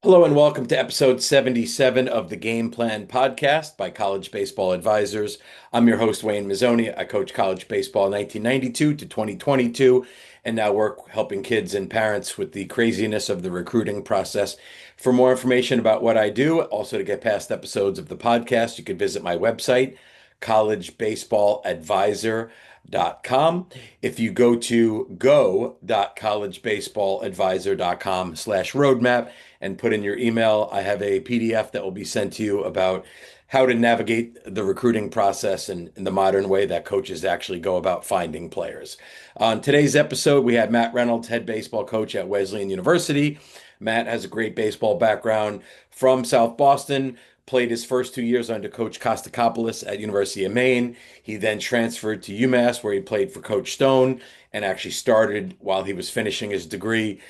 Hello and welcome to episode 77 of the Game Plan podcast by College Baseball Advisors. I'm your host, Wayne Mazzoni. I coach college baseball 1992 to 2022 and now work helping kids and parents with the craziness of the recruiting process. For more information about what I do, also to get past episodes of the podcast, you can visit my website, collegebaseballadvisor.com. If you go to go.collegebaseballadvisor.com/roadmap and put in your email, I have a PDF that will be sent to you about how to navigate the recruiting process in the modern way that coaches actually go about finding players. On today's episode, we have Matt Reynolds, head baseball coach at Wesleyan University. Matt has a great baseball background from South Boston, played his first 2 years under Coach 𝐃𝐨𝐽 at University of Maine. He then transferred to UMass, where he played for Coach Stone and actually started while he was finishing his degree,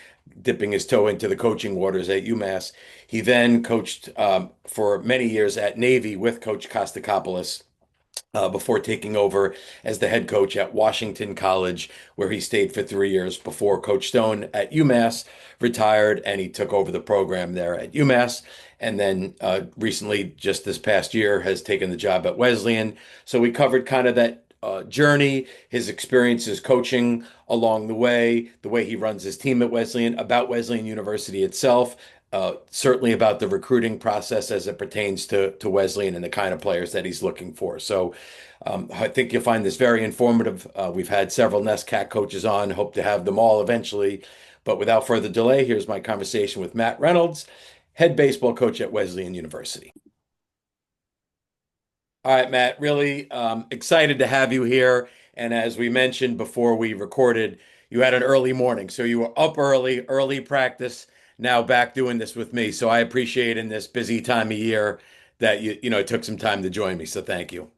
dipping his toe into the coaching waters at UMass. He then coached for many years at Navy with Coach 𝐃𝐨𝐽 before taking over as the head coach at Washington College, where he stayed for 3 years before Coach Stone at UMass retired and he took over the program there at UMass. And then recently, just this past year, has taken the job at Wesleyan. So we covered kind of that journey, his experiences coaching along the way he runs his team at Wesleyan, about Wesleyan University itself, certainly about the recruiting process as it pertains to Wesleyan and the kind of players that he's looking for. So I think you'll find this very informative. We've had several NESCAC coaches on, hope to have them all eventually. But without further delay, here's my conversation with Matt Reynolds, head baseball coach at Wesleyan University. All right, Matt, really excited to have you here. And as we mentioned before we recorded, you had an early morning. So you were up early, early practice, now back doing this with me. So I appreciate in this busy time of year that you took some time to join me. So thank you.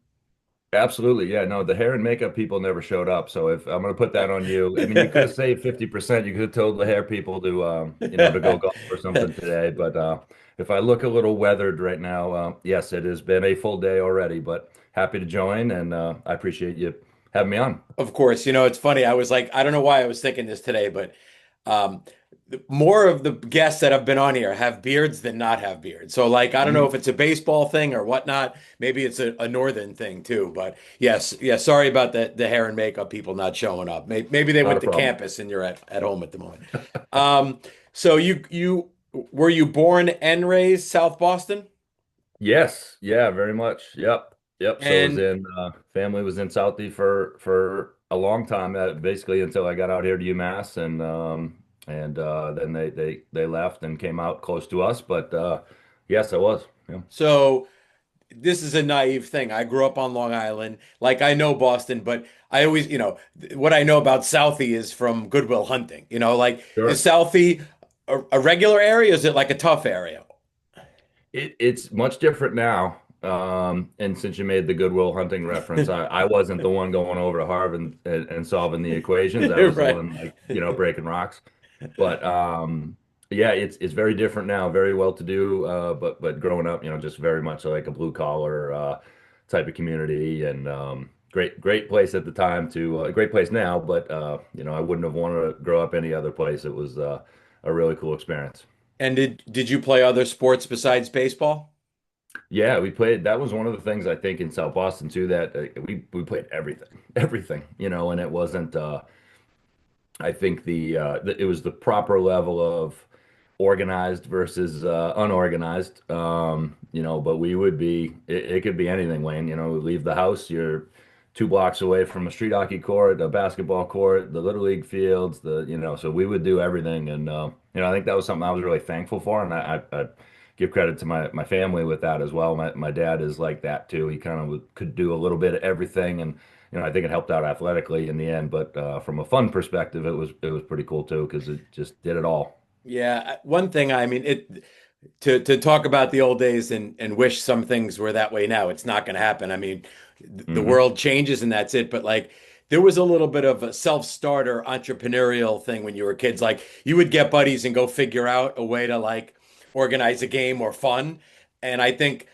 Absolutely. Yeah, no, the hair and makeup people never showed up. So if I'm going to put that on you, I mean, you could have saved 50%. You could have told the hair people to go golf or something today. But if I look a little weathered right now, yes, it has been a full day already, but happy to join. And I appreciate you having me on. Of course, it's funny. I was like, I don't know why I was thinking this today, but um, more of the guests that have been on here have beards than not have beards. So, like, I don't know if Mhm. it's a baseball thing or whatnot. Maybe it's a northern thing too. But yes, yeah, sorry about the hair and makeup people not showing up. Maybe they Not went a to problem. campus and you're at home at the moment. So you were you born and raised South Boston? Yes. Yeah, very much. Yep. Yep. So I was And in family was in Southie for a long time, basically until I got out here to UMass and then they left and came out close to us. But yes, I was. Yeah. so this is a naive thing. I grew up on Long Island. Like I know Boston, but I always, what I know about Southie is from Goodwill Hunting. Like is Sure. Southie a regular area? Is it like a tough area? It's much different now. And since you made the Goodwill Hunting reference, I wasn't the one going over to Harvard and solving the equations. I was the Right. one like, breaking rocks. But yeah, it's very different now, very well to do. But growing up, just very much like a blue collar type of community and great place at the time to a great place now, but I wouldn't have wanted to grow up any other place. It was a really cool experience. And did you play other sports besides baseball? Yeah, we played. That was one of the things I think in South Boston too, that we played everything, everything, and it wasn't. I think it was the proper level of organized versus unorganized. But we would be. It could be anything, Wayne. We leave the house. You're 2 blocks away from a street hockey court, a basketball court, the little league fields. So we would do everything, and I think that was something I was really thankful for, and I give credit to my family with that as well. My dad is like that too. He kind of could do a little bit of everything, and I think it helped out athletically in the end. But from a fun perspective, it was pretty cool too because it just did it all. Yeah, one thing I mean it to talk about the old days and wish some things were that way now. It's not going to happen. I mean, the Hmm. world changes and that's it. But like, there was a little bit of a self-starter entrepreneurial thing when you were kids. Like, you would get buddies and go figure out a way to like organize a game or fun. And I think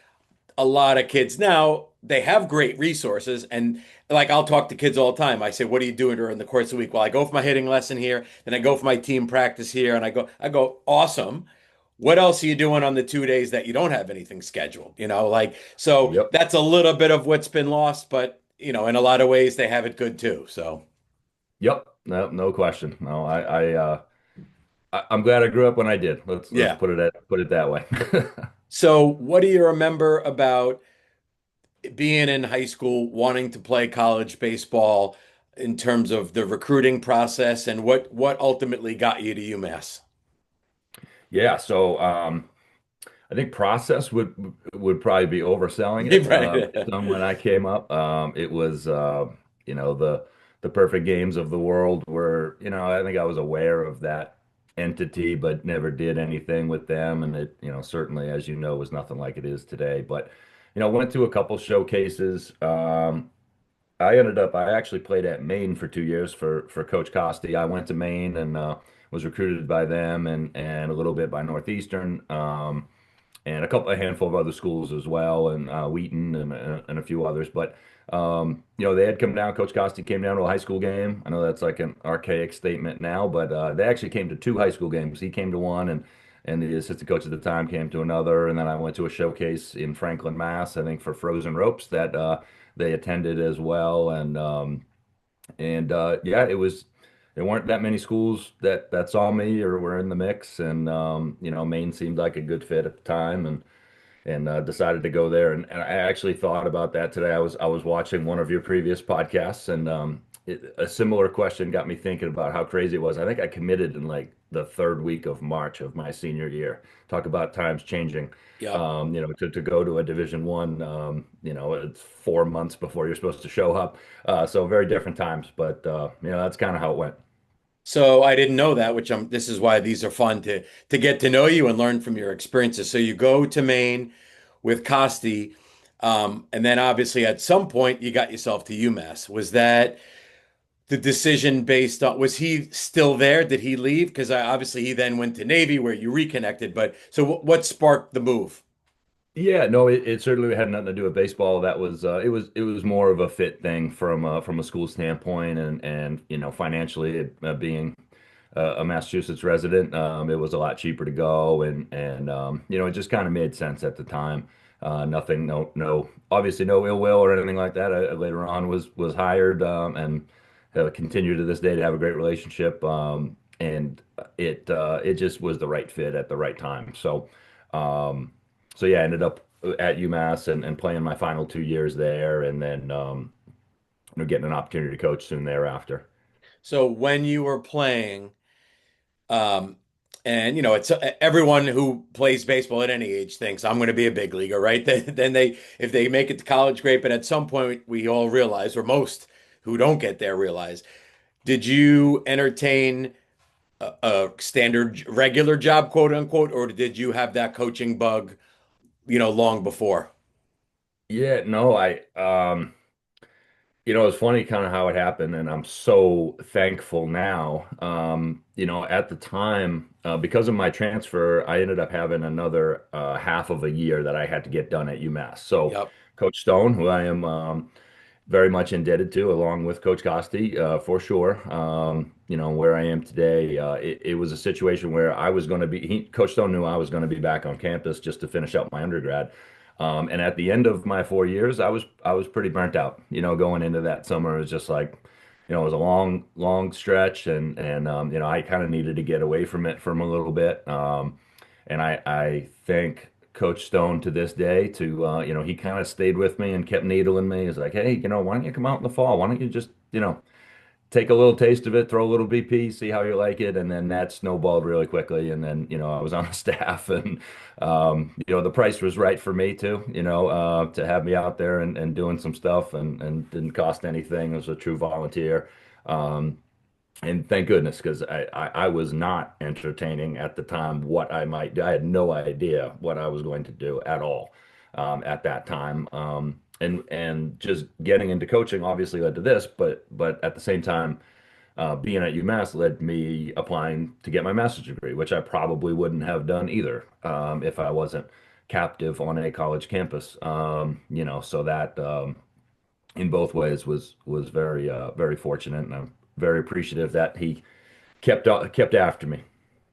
a lot of kids now they have great resources and like I'll talk to kids all the time. I say, "What are you doing during the course of the week?" Well, I go for my hitting lesson here, then I go for my team practice here, and I go, awesome. what else are you doing on the 2 days that you don't have anything scheduled? Like, so Yep. that's a little bit of what's been lost, but in a lot of ways they have it good too. So Yep. No, no question. No, I'm glad I grew up when I did. Let's yeah. put it that way. So what do you remember about being in high school, wanting to play college baseball in terms of the recruiting process and what ultimately got you to UMass? Yeah, so I think process would probably be overselling it Right. based on when I came up. It was the perfect games of the world where I think I was aware of that entity, but never did anything with them, and it certainly, as you know, was nothing like it is today. But went to a couple showcases. I actually played at Maine for 2 years for Coach Costi. I went to Maine and was recruited by them and a little bit by Northeastern. And a handful of other schools as well, and Wheaton and a few others. But they had come down. Coach Costi came down to a high school game. I know that's like an archaic statement now, but they actually came to two high school games. He came to one, and the assistant coach at the time came to another. And then I went to a showcase in Franklin, Mass. I think for frozen ropes that they attended as well. And yeah, it was. There weren't that many schools that saw me or were in the mix, and Maine seemed like a good fit at the time, and decided to go there. And I actually thought about that today. I was watching one of your previous podcasts, and a similar question got me thinking about how crazy it was. I think I committed in like the third week of March of my senior year. Talk about times changing. Yep. To go to a Division One, it's 4 months before you're supposed to show up. So very different times, but that's kind of how it went. So I didn't know that, this is why these are fun to get to know you and learn from your experiences. So you go to Maine with Costi, and then obviously at some point you got yourself to UMass. Was that the decision based on, was he still there? Did he leave? Because obviously he then went to Navy where you reconnected. But so what sparked the move? Yeah, no, it certainly had nothing to do with baseball. That was it was more of a fit thing from a school standpoint, and financially being a Massachusetts resident, it was a lot cheaper to go, and it just kind of made sense at the time. Nothing, obviously no ill will or anything like that. I later on was hired, and continue to this day to have a great relationship, and it just was the right fit at the right time. Um, so yeah, I ended up at UMass and playing my final 2 years there, and then getting an opportunity to coach soon thereafter. So when you were playing, Um, and it's everyone who plays baseball at any age thinks I'm going to be a big leaguer, right? Then if they make it to college, great. But at some point, we all realize, or most who don't get there realize, did you entertain a standard regular job, quote unquote, or did you have that coaching bug, long before? Yeah, no, it's funny kind of how it happened, and I'm so thankful now. At the time, because of my transfer, I ended up having another half of a year that I had to get done at UMass. So, Yep. Coach Stone, who I am very much indebted to, along with Coach Costi, for sure. Where I am today, it was a situation where I was going to be, Coach Stone knew I was going to be back on campus just to finish up my undergrad. And at the end of my 4 years, I was pretty burnt out. Going into that summer, it was just like, it was a long, long stretch, and I kind of needed to get away from it from a little bit. And I thank Coach Stone to this day to he kind of stayed with me and kept needling me. He's like, hey, why don't you come out in the fall? Why don't you just take a little taste of it, throw a little BP, see how you like it, and then that snowballed really quickly. And then I was on the staff, and the price was right for me too. To have me out there and doing some stuff, and didn't cost anything. It was a true volunteer. Um, and thank goodness, because I was not entertaining at the time what I might do. I had no idea what I was going to do at all at that time. And just getting into coaching obviously led to this, but at the same time, being at UMass led me applying to get my master's degree, which I probably wouldn't have done either if I wasn't captive on a college campus. So that in both ways was very fortunate, and I'm very appreciative that he kept after me.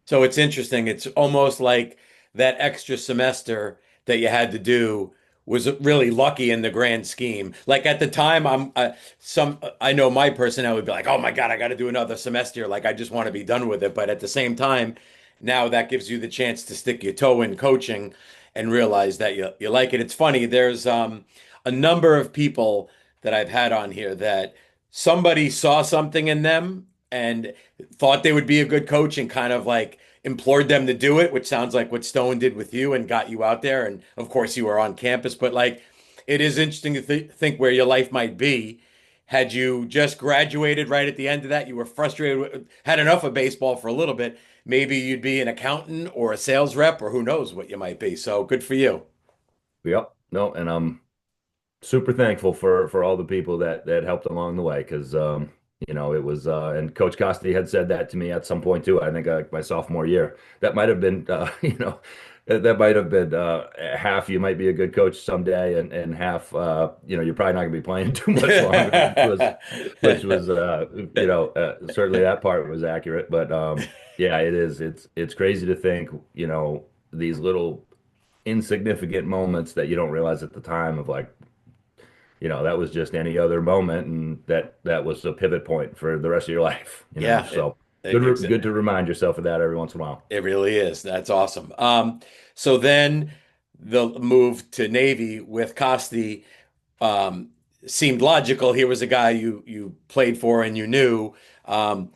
So it's interesting. It's almost like that extra semester that you had to do was really lucky in the grand scheme. Like at the time, I know my personality would be like, oh my God, I got to do another semester. Like I just want to be done with it. But at the same time, now that gives you the chance to stick your toe in coaching and realize that you like it. It's funny. There's a number of people that I've had on here that somebody saw something in them and thought they would be a good coach and kind of like implored them to do it, which sounds like what Stone did with you and got you out there. And of course, you were on campus, but like it is interesting to think where your life might be. Had you just graduated right at the end of that, you were frustrated, had enough of baseball for a little bit. Maybe you'd be an accountant or a sales rep, or who knows what you might be. So good for you. Yep. No, and I'm super thankful for all the people that helped along the way because it was and Coach Costi had said that to me at some point too. I think my sophomore year. That might have been that might have been half you might be a good coach someday and half you're probably not gonna be playing too much longer, which was certainly that part was accurate. But yeah, it is. It's crazy to think, these little insignificant moments that you don't realize at the time of like, that was just any other moment, and that was a pivot point for the rest of your life, Yeah, So it, good to remind yourself of that every once in a while. it really is. That's awesome. So then the move to Navy with Costi um, seemed logical. Here was a guy you played for and you knew. Um,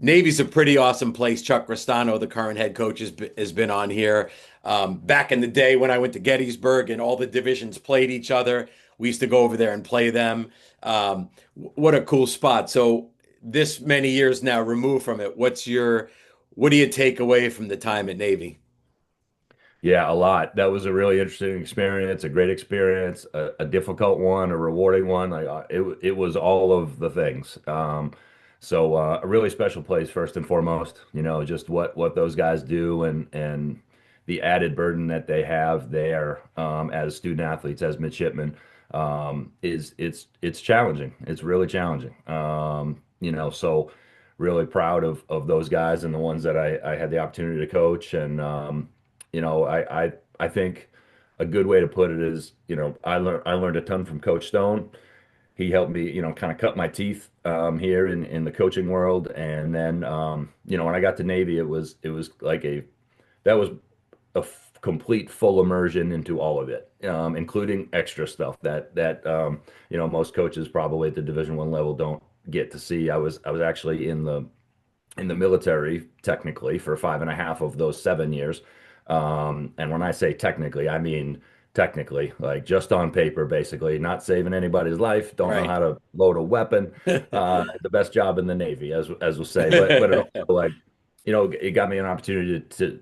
Navy's a pretty awesome place. Chuck Ristano, the current head coach, has been on here. Back in the day when I went to Gettysburg and all the divisions played each other, we used to go over there and play them. What a cool spot. So this many years now removed from it, what do you take away from the time at Navy? Yeah, a lot. That was a really interesting experience, a great experience, a difficult one, a rewarding one. Like it was all of the things. A really special place first and foremost. Just what those guys do and the added burden that they have there as student athletes, as midshipmen, is it's challenging. It's really challenging. So really proud of those guys and the ones that I had the opportunity to coach and. I think a good way to put it is, I learned a ton from Coach Stone. He helped me, kind of cut my teeth here in the coaching world. And then, when I got to Navy, it was like that was complete full immersion into all of it, including extra stuff that most coaches probably at the Division I level don't get to see. I was actually in the military technically for 5.5 of those 7 years. And when I say technically, I mean technically, like just on paper, basically, not saving anybody's life, don't know Right. how to load a weapon, the best job in the Navy, as we'll say. But it also like, it got me an opportunity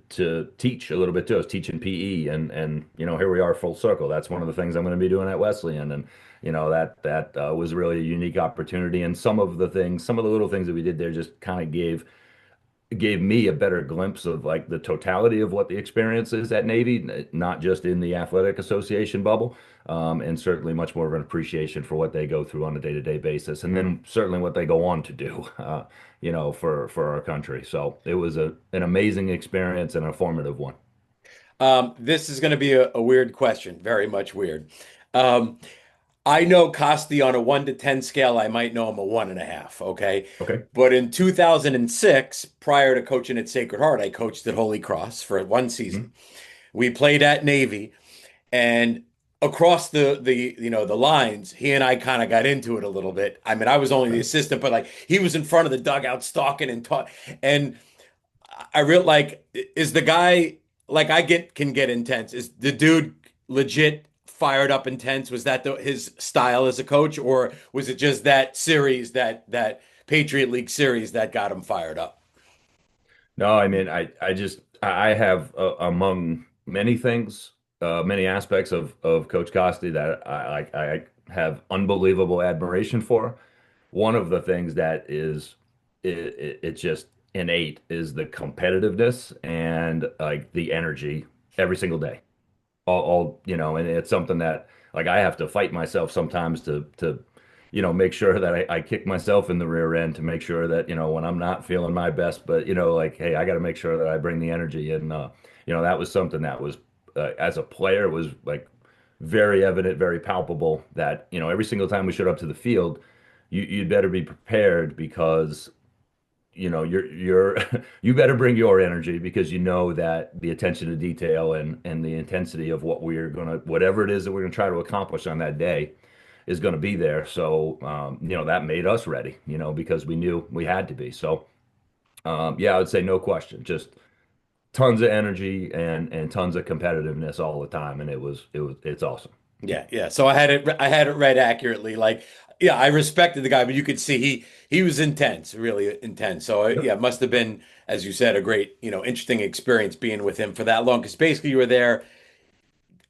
to teach a little bit too. I was teaching PE and here we are full circle. That's one of the things I'm going to be doing at Wesleyan. And that was really a unique opportunity. And some of the little things that we did there just kind of gave me a better glimpse of like the totality of what the experience is at Navy, not just in the athletic association bubble, and certainly much more of an appreciation for what they go through on a day-to-day basis, and then certainly what they go on to do, for our country. So it was an amazing experience and a formative one. This is going to be a weird question, very much weird. Um, I know Costi on a 1 to 10 scale. I might know him a 1.5. Okay. Okay. But in 2006, prior to coaching at Sacred Heart, I coached at Holy Cross for one Mhm. season. We played at Navy and across the lines, he and I kind of got into it a little bit. I mean, I was only the Okay. assistant, but like he was in front of the dugout stalking and taught. And I real like is the guy like can get intense. Is the dude legit fired up intense? Was that his style as a coach, or was it just that series that Patriot League series that got him fired up? No, I mean, I have among many things, many aspects of Coach Costi that I have unbelievable admiration for. One of the things that is it's just innate is the competitiveness and like the energy every single day. And it's something that like I have to fight myself sometimes to make sure that I kick myself in the rear end to make sure that, when I'm not feeling my best, but, like, hey, I got to make sure that I bring the energy. And, that was something that was, as a player, was like very evident, very palpable that, every single time we showed up to the field, you'd better be prepared because you're you better bring your energy because you know that the attention to detail and the intensity of whatever it is that we're gonna try to accomplish on that day is gonna be there. So that made us ready, because we knew we had to be. So yeah, I would say no question, just tons of energy and tons of competitiveness all the time, and it's awesome. Yeah, yeah. So I had it read accurately. Like, yeah, I respected the guy, but you could see he was intense, really intense. So yeah, it must have been, as you said, a great, interesting experience being with him for that long. Because basically, you were there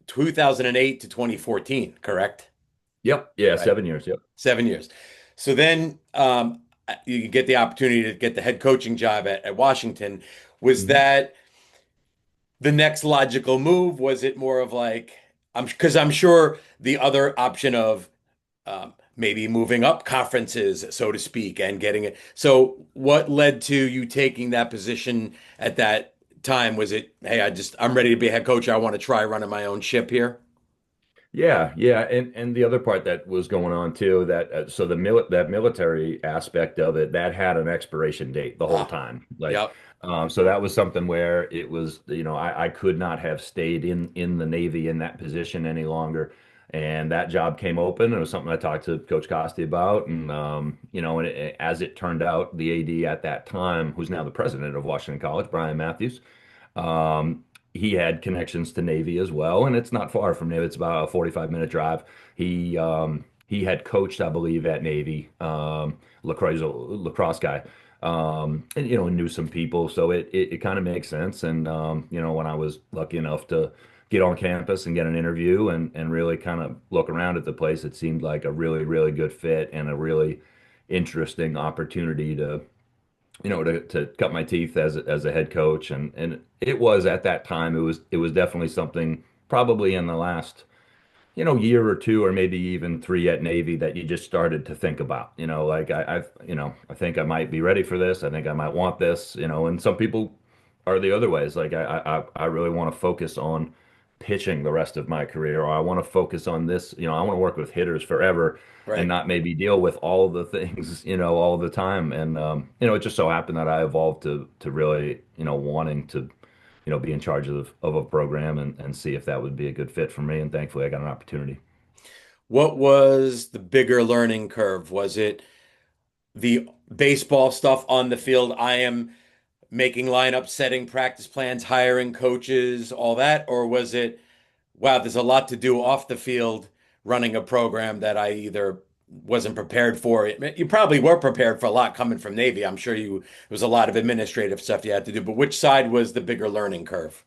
2008 to 2014, correct? Yep. Yeah, Right, 7 years. Yep. 7 years. So then you get the opportunity to get the head coaching job at Washington. Was Mhm. that the next logical move? Was it more of like, because I'm sure the other option of maybe moving up conferences, so to speak, and getting it. So, what led to you taking that position at that time? Was it, hey, I'm ready to be a head coach. I want to try running my own ship here? Yeah, yeah, and the other part that was going on too, that so that military aspect of it, that had an expiration date the whole Ah, time. Like, yep, so that was something where it was, I could not have stayed in the Navy in that position any longer, and that job came open. It was something I talked to Coach Costi about, and as it turned out, the AD at that time, who's now the president of Washington College, Brian Matthews. Um, he had connections to Navy as well, and it's not far from Navy. It's about a 45-minute drive. He had coached, I believe, at Navy, lacrosse guy, and knew some people, so it kind of makes sense. And when I was lucky enough to get on campus and get an interview and really kind of look around at the place, it seemed like a really, really good fit and a really interesting opportunity to cut my teeth as a head coach. And it was at that time, it was definitely something probably in the last, year or two, or maybe even three at Navy that you just started to think about, like I think I might be ready for this. I think I might want this, and some people are the other ways. Like I really want to focus on pitching the rest of my career, or I want to focus on this, I want to work with hitters forever and right. not maybe deal with all the things, all the time. And it just so happened that I evolved to really, wanting to, be in charge of a program and see if that would be a good fit for me. And thankfully I got an opportunity. What was the bigger learning curve? Was it the baseball stuff on the field? I am making lineups, setting practice plans, hiring coaches, all that? Or was it, wow, there's a lot to do off the field running a program that I either wasn't prepared for? You probably were prepared for a lot coming from Navy. I'm sure it was a lot of administrative stuff you had to do, but which side was the bigger learning curve?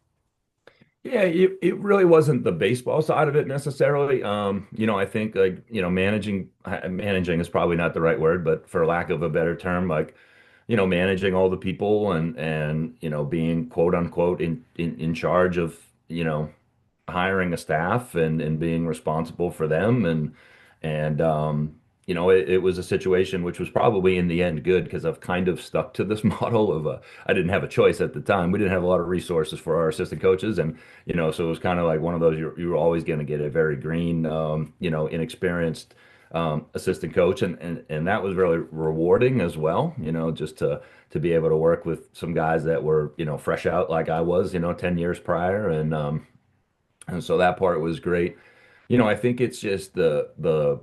Yeah, it really wasn't the baseball side of it necessarily. I think like, managing is probably not the right word, but for lack of a better term, like, managing all the people and being quote unquote in charge of, hiring a staff and being responsible for them and it was a situation which was probably in the end good because I've kind of stuck to this model of I didn't have a choice at the time. We didn't have a lot of resources for our assistant coaches, and so it was kind of like one of those you're always going to get a very green inexperienced assistant coach, and that was really rewarding as well, just to be able to work with some guys that were fresh out like I was 10 years prior, and so that part was great. I think it's just the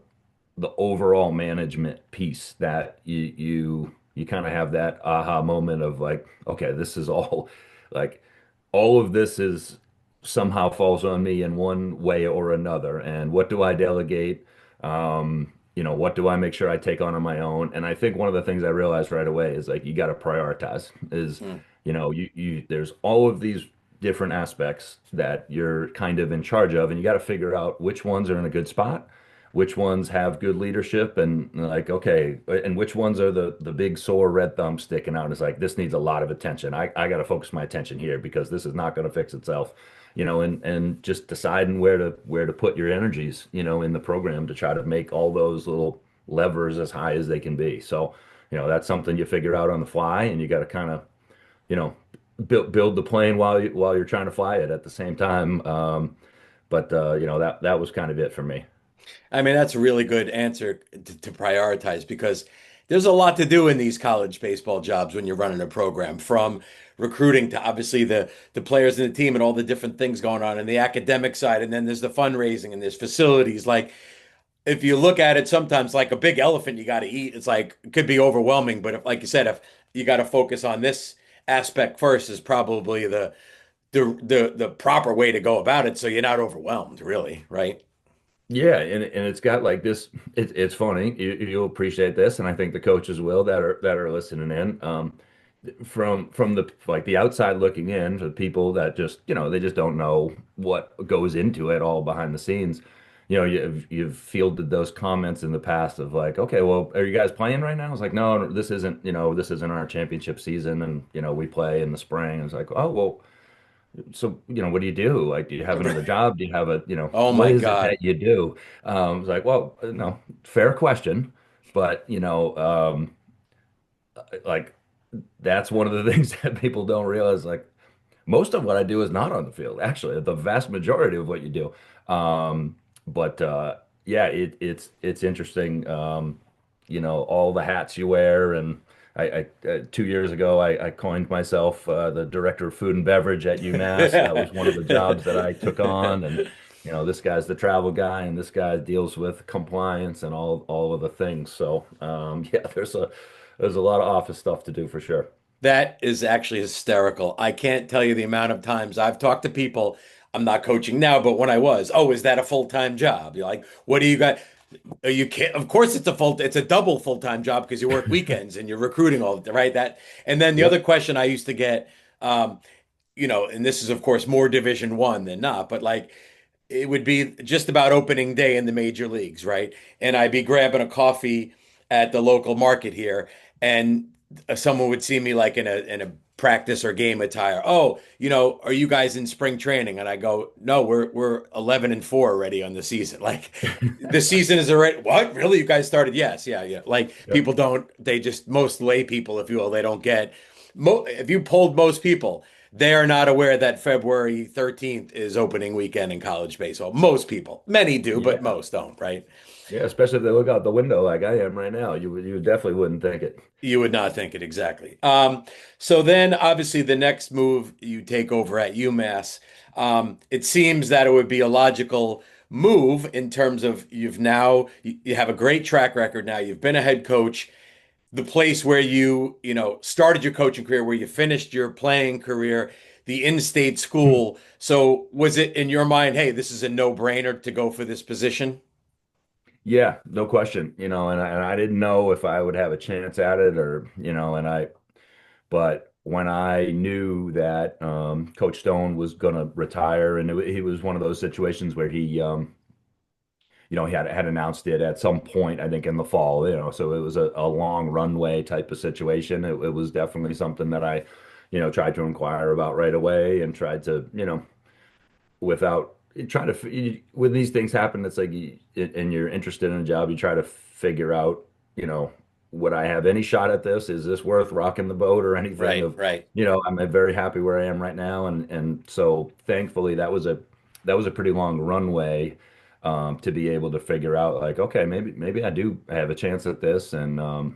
overall management piece that you kind of have that aha moment of like, okay, this is all like all of this is somehow falls on me in one way or another. And what do I delegate? What do I make sure I take on my own? And I think one of the things I realized right away is like you got to prioritize is, Hmm. you there's all of these different aspects that you're kind of in charge of, and you got to figure out which ones are in a good spot, which ones have good leadership, and like, okay, and which ones are the big sore red thumb sticking out. It's like, this needs a lot of attention. I got to focus my attention here because this is not going to fix itself, and just deciding where to put your energies, in the program to try to make all those little levers as high as they can be. So, that's something you figure out on the fly, and you got to kind of, you know, build the plane while you're trying to fly it at the same time. But that was kind of it for me. I mean, that's a really good answer to prioritize because there's a lot to do in these college baseball jobs when you're running a program, from recruiting to obviously the players in the team and all the different things going on and the academic side, and then there's the fundraising and there's facilities. Like if you look at it sometimes like a big elephant you got to eat, it's like it could be overwhelming. But if, like you said, if you got to focus on this aspect first is probably the proper way to go about it, so you're not overwhelmed, really, right? Yeah, and it's got like this. It's funny. You'll appreciate this, and I think the coaches will that are listening in. From the like the outside looking in, to the people that just they just don't know what goes into it all behind the scenes. You've fielded those comments in the past of like, okay, well, are you guys playing right now? It's like, no, this isn't our championship season, and we play in the spring. It's like, oh well. So, what do you do? Like, do you have another job? Do you have Oh what my is it God. that you do? It's like, well, no, fair question. But, like that's one of the things that people don't realize. Like, most of what I do is not on the field, actually, the vast majority of what you do. But yeah, it's interesting. All the hats you wear, and I 2 years ago I coined myself the director of food and beverage at UMass. That was one of the jobs that I took on, and this guy's the travel guy, and this guy deals with compliance and all of the things. So yeah, there's a lot of office stuff to do for sure. That is actually hysterical. I can't tell you the amount of times I've talked to people. I'm not coaching now, but when I was, oh, is that a full-time job? You're like, what do you got? You can't, of course it's a double full-time job because you work weekends and you're recruiting all right? That, and then the other Yep. question I used to get, um, and this is of course more Division One than not, but like it would be just about opening day in the major leagues, right? And I'd be grabbing a coffee at the local market here, and someone would see me like in a practice or game attire. Oh, are you guys in spring training? And I go, no, we're 11-4 already on the season. Like the season is already what? Really? You guys started? Yes, yeah, yeah. Like Yep. people don't, they just most lay people, if you will, they don't get if you polled most people, they are not aware that February 13th is opening weekend in college baseball. Most people, many do, but Yeah. most don't, right? Yeah, especially if they look out the window like I am right now. You definitely wouldn't think it. You would not think it exactly. So then obviously the next move you take over at UMass, it seems that it would be a logical move in terms of you have a great track record now. You've been a head coach, the place where you started your coaching career, where you finished your playing career, the in-state school. So was it in your mind, hey, this is a no-brainer to go for this position? Yeah, no question. And I didn't know if I would have a chance at it or, but when I knew that Coach Stone was going to retire, and he was one of those situations where he had announced it at some point, I think in the fall, so it was a long runway type of situation. It was definitely something that I, tried to inquire about right away and tried to, without trying to when these things happen, it's like and you're interested in a job, you try to figure out, you know, would I have any shot at this? Is this worth rocking the boat or anything Right, of, right. I'm very happy where I am right now. And so thankfully that was a pretty long runway to be able to figure out like, okay, maybe I do have a chance at this. And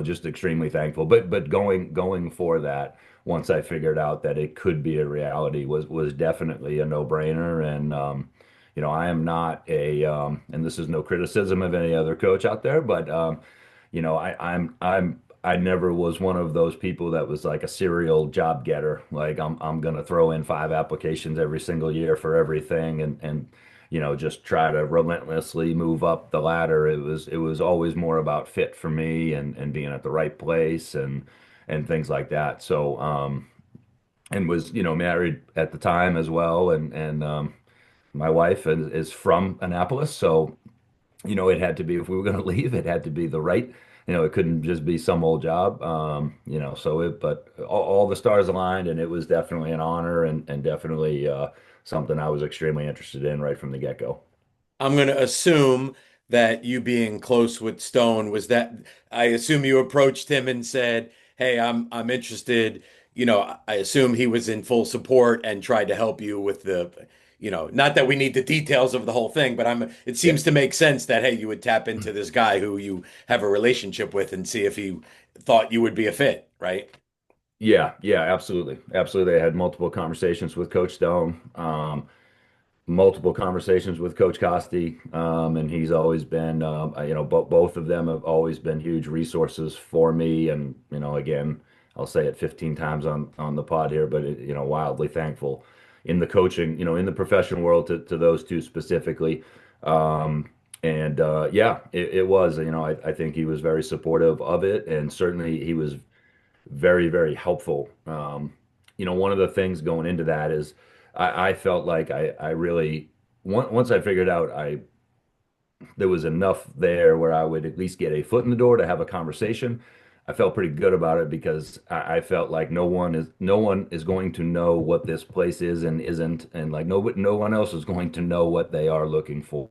just extremely thankful. But going for that, once I figured out that it could be a reality, was definitely a no-brainer. And I am not and this is no criticism of any other coach out there, but I never was one of those people that was like a serial job getter. Like I'm gonna throw in 5 applications every single year for everything, and just try to relentlessly move up the ladder. It was always more about fit for me and being at the right place and things like that. So and was married at the time as well, and my wife is from Annapolis, so it had to be, if we were going to leave, it had to be the right, it couldn't just be some old job. But all the stars aligned, and it was definitely an honor, and definitely something I was extremely interested in right from the get-go. I'm going to assume that you being close with Stone was that I assume you approached him and said, "Hey, I'm interested." I assume he was in full support and tried to help you with not that we need the details of the whole thing, but it Yeah. seems to make sense that, hey, you would tap into this guy who you have a relationship with and see if he thought you would be a fit, right? Yeah, yeah, absolutely. Absolutely. I had multiple conversations with Coach Stone, multiple conversations with Coach Costi, and he's always been, both of them have always been huge resources for me. And, again, I'll say it 15 times on the pod here, but, wildly thankful in the coaching, in the professional world to those two specifically. And yeah, it was, I think he was very supportive of it. And certainly he was very, very helpful. One of the things going into that is I felt like I really, once I figured out there was enough there where I would at least get a foot in the door to have a conversation. I felt pretty good about it because I felt like no one is going to know what this place is and isn't, and like no one else is going to know what they are looking for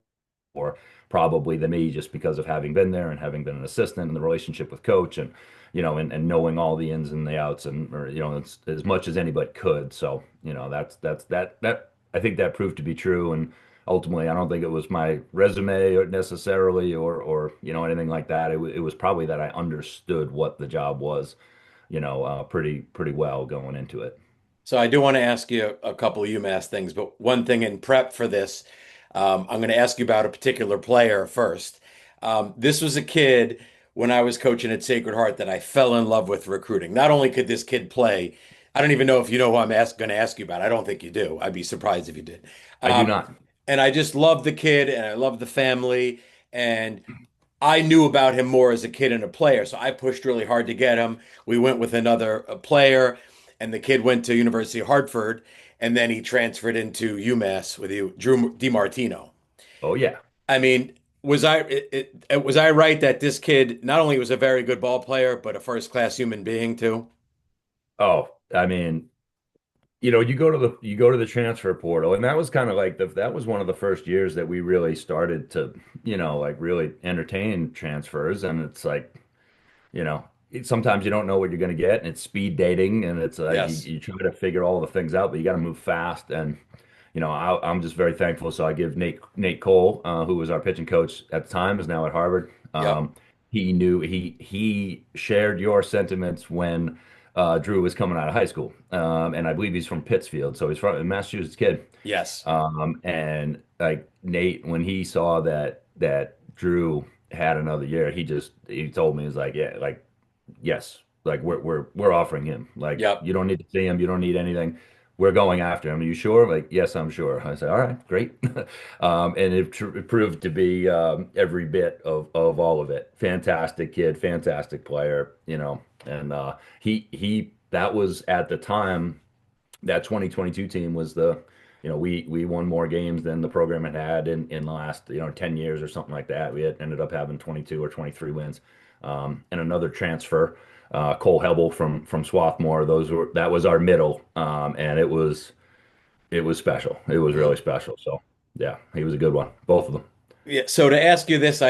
probably than me, just because of having been there and having been an assistant and the relationship with coach, and and knowing all the ins and the outs, and or it's as much as anybody could. So that I think that proved to be true. And ultimately, I don't think it was my resume or necessarily, or anything like that. It was probably that I understood what the job was, pretty well going into it. So I do want to ask you a couple of UMass things, but one thing in prep for this, I'm going to ask you about a particular player first. This was a kid when I was coaching at Sacred Heart that I fell in love with recruiting. Not only could this kid play, I don't even know if you know who I'm going to ask you about. I don't think you do. I'd be surprised if you did. I do Um, not. and I just love the kid and I love the family. And I knew about him more as a kid and a player, so I pushed really hard to get him. We went with another player, and the kid went to University of Hartford, and then he transferred into UMass with you, Drew DiMartino. Oh yeah. I mean, was I right that this kid not only was a very good ball player, but a first class human being too? Oh, I mean, you go to the transfer portal, and that was kind of like that was one of the first years that we really started to, like really entertain transfers. And it's like, sometimes you don't know what you're going to get, and it's speed dating, and it's like you, Yes. you try to figure all the things out, but you got to move fast. And I'm just very thankful. So I give 𝐬𝐿, who was our pitching coach at the time, is now at Harvard. Yep. He shared your sentiments when Drew was coming out of high school, and I believe he's from Pittsfield, so he's from a Massachusetts kid. Yes. And like Nate, when he saw that Drew had another year, he told me, he's like, yeah, like yes, like we're offering him. Like Yep. you don't need to see him, you don't need anything. We're going after him. Are you sure? Like, yes, I'm sure. I said, all right, great. And it proved to be every bit of all of it. Fantastic kid, fantastic player, and he that was at the time that 2022 team was we won more games than the program had in the last 10 years or something like that. We had ended up having 22 or 23 wins. And another transfer, Cole Hebel from Swarthmore. That was our middle, and it was special. It was really special. So yeah, he was a good one, both of them. Yeah. So to ask you this,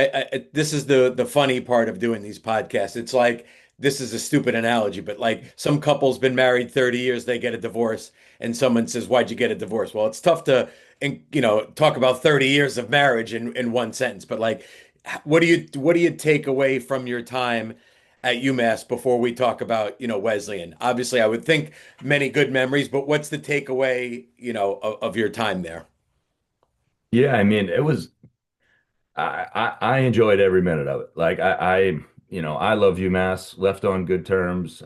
this is the funny part of doing these podcasts. It's like this is a stupid analogy, but like some couple's been married 30 years, they get a divorce, and someone says, "Why'd you get a divorce?" Well, it's tough to talk about 30 years of marriage in one sentence. But like, what do you take away from your time at UMass before we talk about Wesleyan? Obviously, I would think many good memories, but what's the takeaway of your time there? Yeah, I mean, it was I enjoyed every minute of it. Like I love UMass, left on good terms.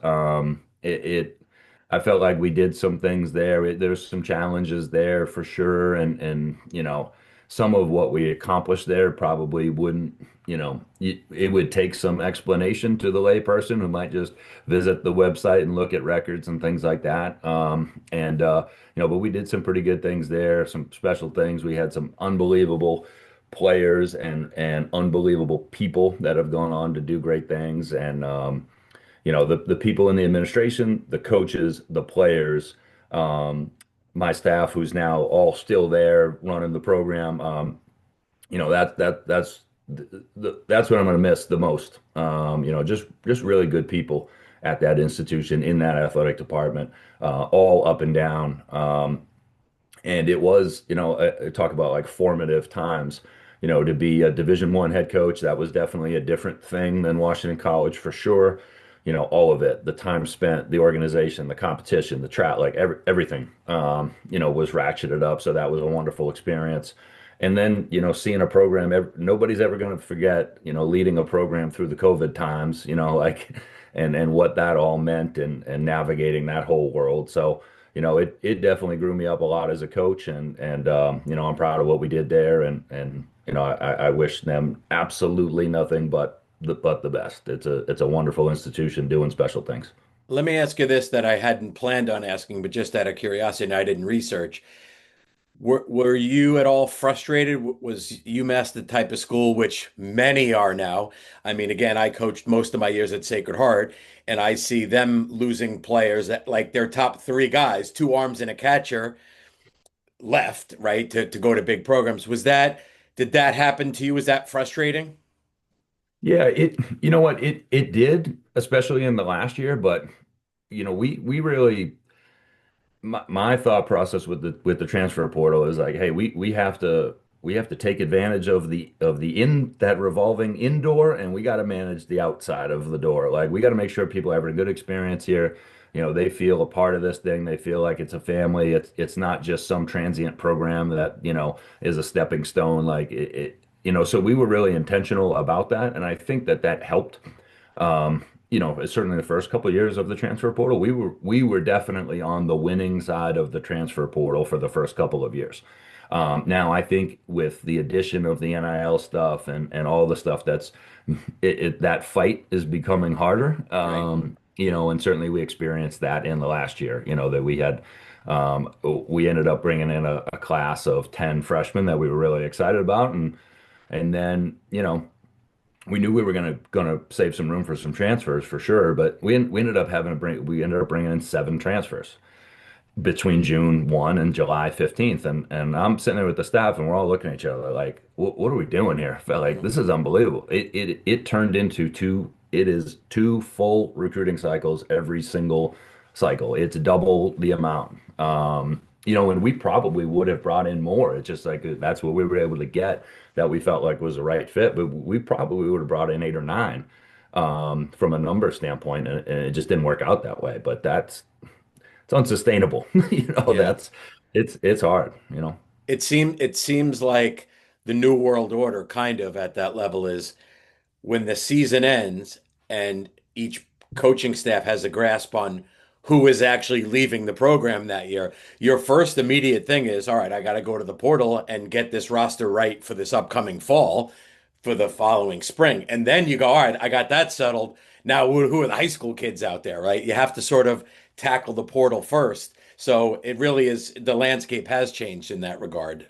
I felt like we did some things there. There's some challenges there for sure, and some of what we accomplished there probably wouldn't, it would take some explanation to the layperson who might just visit the website and look at records and things like that. And but we did some pretty good things there, some special things. We had some unbelievable players and unbelievable people that have gone on to do great things. And the people in the administration, the coaches, the players, um, my staff, who's now all still there running the program. That's that's what I'm going to miss the most. Just really good people at that institution in that athletic department, all up and down. And it was, talk about like formative times. To be a Division I head coach, that was definitely a different thing than Washington College for sure. All of it, the time spent, the organization, the competition, the track, like everything, was ratcheted up. So that was a wonderful experience. And then, seeing a program, nobody's ever going to forget, leading a program through the COVID times, like, and what that all meant and navigating that whole world. So, it definitely grew me up a lot as a coach, and I'm proud of what we did there, and I wish them absolutely nothing but the best. It's a wonderful institution doing special things. Let me ask you this that I hadn't planned on asking, but just out of curiosity, and I didn't research. Were you at all frustrated? Was UMass the type of school which many are now? I mean, again, I coached most of my years at Sacred Heart, and I see them losing players that like their top three guys, two arms and a catcher left, right, to go to big programs. Did that happen to you? Was that frustrating? Yeah, you know what, it did, especially in the last year, but we really my thought process with the transfer portal is like, hey, we have to take advantage of the in that revolving indoor, and we got to manage the outside of the door. Like we got to make sure people have a good experience here. They feel a part of this thing. They feel like it's a family. It's not just some transient program that, is a stepping stone. Like so we were really intentional about that, and I think that helped. Certainly the first couple of years of the transfer portal, we were definitely on the winning side of the transfer portal for the first couple of years. Now I think with the addition of the NIL stuff and all the stuff that fight is becoming harder. Right. And certainly we experienced that in the last year, that we ended up bringing in a class of 10 freshmen that we were really excited about. And then, we knew we were gonna save some room for some transfers for sure, but we ended up bringing in 7 transfers between June 1 and July 15th, and I'm sitting there with the staff, and we're all looking at each other like, what are we doing here? Felt like this is unbelievable. It turned into two full recruiting cycles every single cycle. It's double the amount. And we probably would have brought in more. It's just like that's what we were able to get that we felt like was the right fit. But we probably would have brought in 8 or 9 from a number standpoint, and it just didn't work out that way. But it's unsustainable. Yeah. It's hard. It seems like the new world order kind of at that level is when the season ends and each coaching staff has a grasp on who is actually leaving the program that year, your first immediate thing is, all right, I got to go to the portal and get this roster right for this upcoming fall for the following spring. And then you go, all right, I got that settled. Now, who are the high school kids out there, right? You have to sort of tackle the portal first. So it really is, the landscape has changed in that regard.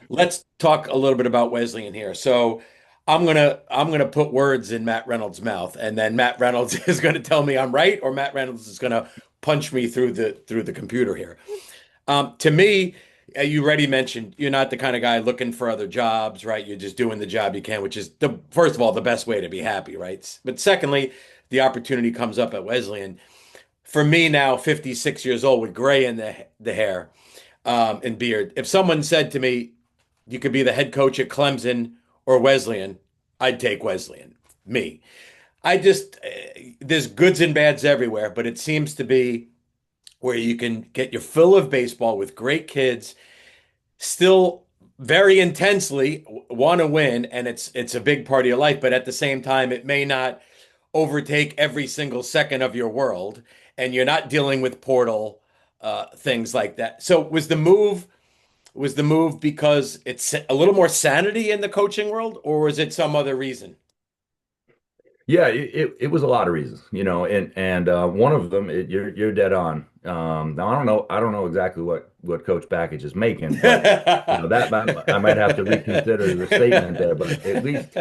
Let's talk a little bit about Wesleyan here. So I'm gonna put words in Matt Reynolds' mouth, and then Matt Reynolds is gonna tell me I'm right, or Matt Reynolds is gonna punch me through the computer here. To me, you already mentioned you're not the kind of guy looking for other jobs, right? You're just doing the job you can, which is the first of all the best way to be happy, right? But secondly, the opportunity comes up at Wesleyan. For me now, 56 years old with gray in the hair and beard, if someone said to me, you could be the head coach at Clemson or Wesleyan, I'd take Wesleyan. Me. There's goods and bads everywhere, but it seems to be where you can get your fill of baseball with great kids, still very intensely want to win, and it's a big part of your life, but at the same time, it may not overtake every single second of your world, and you're not dealing with portal things like that. So was the move because it's a little more sanity in the coaching world, or was it some other reason? Yeah, it was a lot of reasons, and one of them, you're dead on. Now I don't know exactly what Coach Package is making, but that I might have to reconsider the statement there. But at least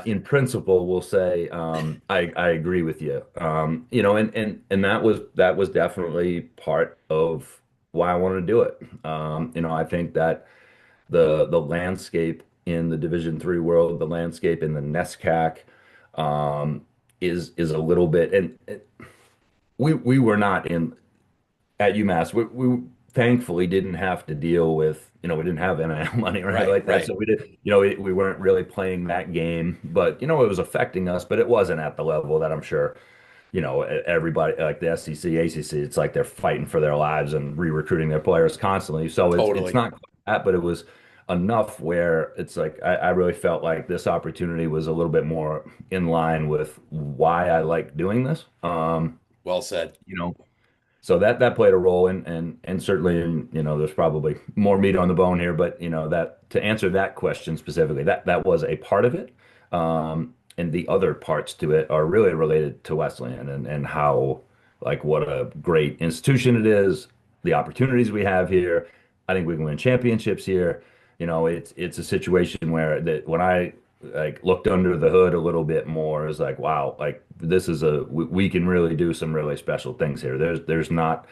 in principle, we'll say I agree with you. And that was definitely part of why I wanted to do it. I think that the landscape in the Division III world, the landscape in the NESCAC is a little bit, and we were not in at UMass. We thankfully didn't have to deal with, we didn't have NIL money or anything Right, like that. right. So we did, we weren't really playing that game, but it was affecting us, but it wasn't at the level that I'm sure, everybody like the SEC, ACC, it's like they're fighting for their lives and re-recruiting their players constantly. So it's Totally. not quite that, but it was enough where it's like I really felt like this opportunity was a little bit more in line with why I like doing this. Well said. You know, so that played a role, and certainly, there's probably more meat on the bone here, but that to answer that question specifically, that was a part of it. And the other parts to it are really related to Wesleyan and how, like, what a great institution it is, the opportunities we have here. I think we can win championships here. It's a situation where that when I like looked under the hood a little bit more, is like, wow, like this is we can really do some really special things here. There's not,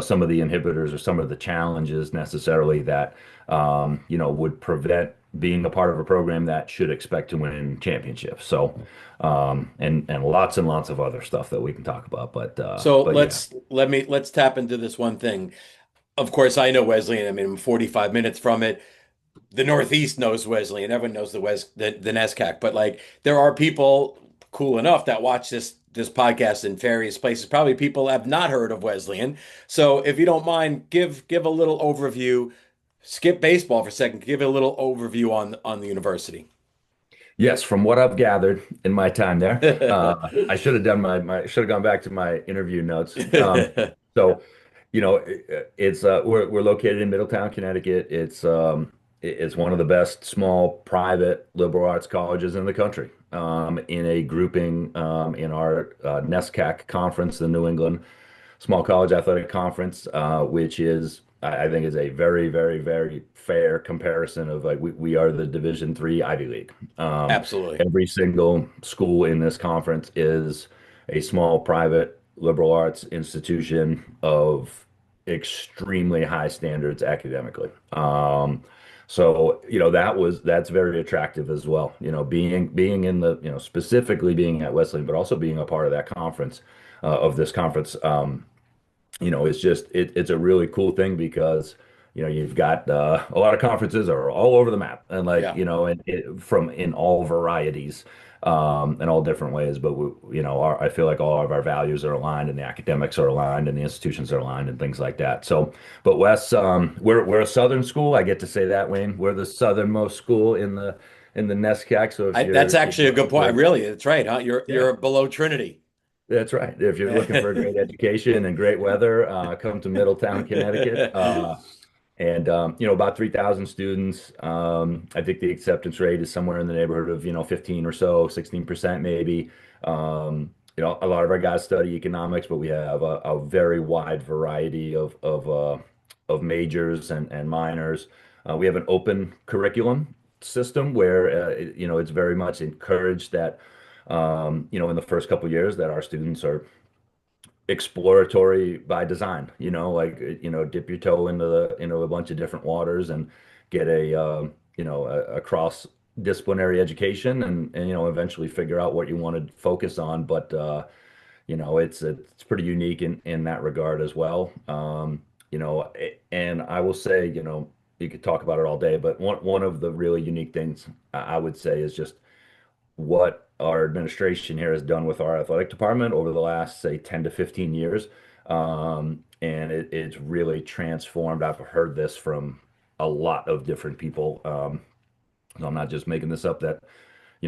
some of the inhibitors or some of the challenges necessarily that would prevent being a part of a program that should expect to win championships. So, and lots and lots of other stuff that we can talk about, So but yeah. let's tap into this one thing. Of course, I know Wesleyan. I mean, I'm 45 minutes from it. The Northeast knows Wesleyan. Everyone knows the NESCAC. But like, there are people cool enough that watch this podcast in various places. Probably people have not heard of Wesleyan. So if you don't mind, give a little overview. Skip baseball for a second. Give a little overview on the university. Yes, from what I've gathered in my time there, I should have done my should have gone back to my interview notes. So, it's we're located in Middletown, Connecticut. It's one of the best small private liberal arts colleges in the country. In a grouping in our NESCAC conference, the New England Small College Athletic Conference, which is I think is a very, very, very fair comparison of like we are the Division III Ivy League. Absolutely. Every single school in this conference is a small private liberal arts institution of extremely high standards academically. So that's very attractive as well. Being in the specifically being at Wesleyan, but also being a part of that conference of this conference. It's just it's a really cool thing because you've got a lot of conferences are all over the map and like Yeah. and from in all varieties in all different ways, but I feel like all of our values are aligned and the academics are aligned and the institutions are aligned and things like that. So but Wes, we're a southern school. I get to say that, Wayne. We're the southernmost school in the NESCAC. So That's if actually you're a good looking point. for Really, that's right, huh? yeah. You're below Trinity. That's right. If you're looking for a great education and great weather, come to Middletown, Connecticut. And about 3,000 students. I think the acceptance rate is somewhere in the neighborhood of 15 or so, 16% maybe. A lot of our guys study economics, but we have a very wide variety of majors and minors. We have an open curriculum system where it's very much encouraged that in the first couple of years that our students are exploratory by design, like dip your toe into a bunch of different waters and get a cross disciplinary education and eventually figure out what you want to focus on. But it's pretty unique in that regard as well. And I will say, you could talk about it all day, but one of the really unique things I would say is just what our administration here has done with our athletic department over the last, say, 10 to 15 years. And it's really transformed. I've heard this from a lot of different people. So I'm not just making this up that,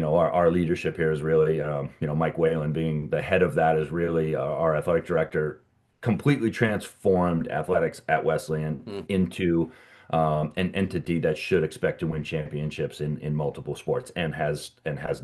our leadership here is really, Mike Whalen being the head of that is really our athletic director, completely transformed athletics at Wesleyan Hmm. into an entity that should expect to win championships in multiple sports and has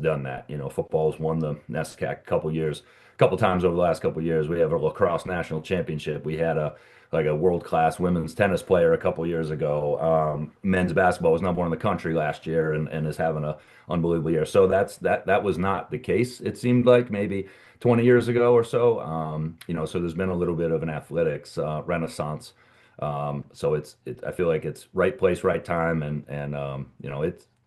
done that. Football's won the NESCAC a couple times over the last couple years. We have a lacrosse national championship. We had a world-class women's tennis player a couple years ago. Men's basketball was number one in the country last year and is having a unbelievable year. So that was not the case. It seemed like maybe 20 years ago or so. So there's been a little bit of an athletics renaissance. So I feel like it's right place, right time, and